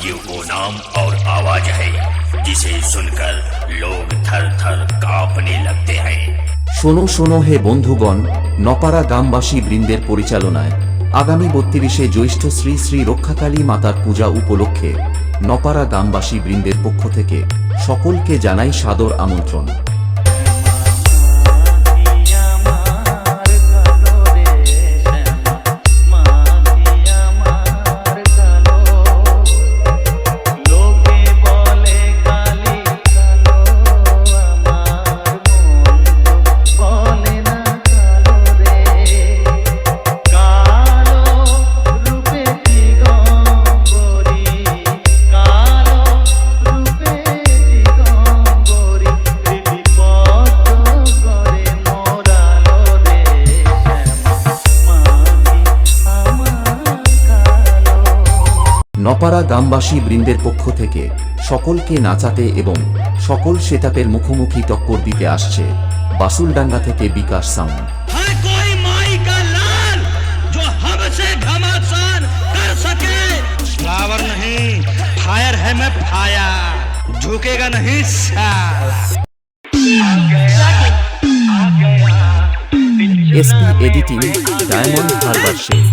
ये वो नाम और आवाज है जिसे सुनकर लोग थर थर कांपने लगते हैं। শোনো শোনো হে বন্ধুগণ, নপাড়া গ্রামবাসী বৃন্দের পরিচালনায় আগামী ৩২শে জ্যৈষ্ঠ শ্রী শ্রী রক্ষাকালী মাতার পূজা উপলক্ষে নপাড়া গ্রামবাসী বৃন্দের পক্ষ থেকে সকলকে জানাই সাদর আমন্ত্রণ। নপাড়া গ্রামবাসী বৃন্দের পক্ষ থেকে সকলকে নাচাতে এবং সকল সেতাপের মুখোমুখি টক্কর দিতে আসছে বাসুলডাঙ্গা থেকে বিকাশ সাউন্ড। है कोई माई का लाल जो हमसे घमासान कर सके। फ्लावर नहीं फायर है, मैं फायर, झुकेगा नहीं साला। SP editing, diamond Harbour Sheikh.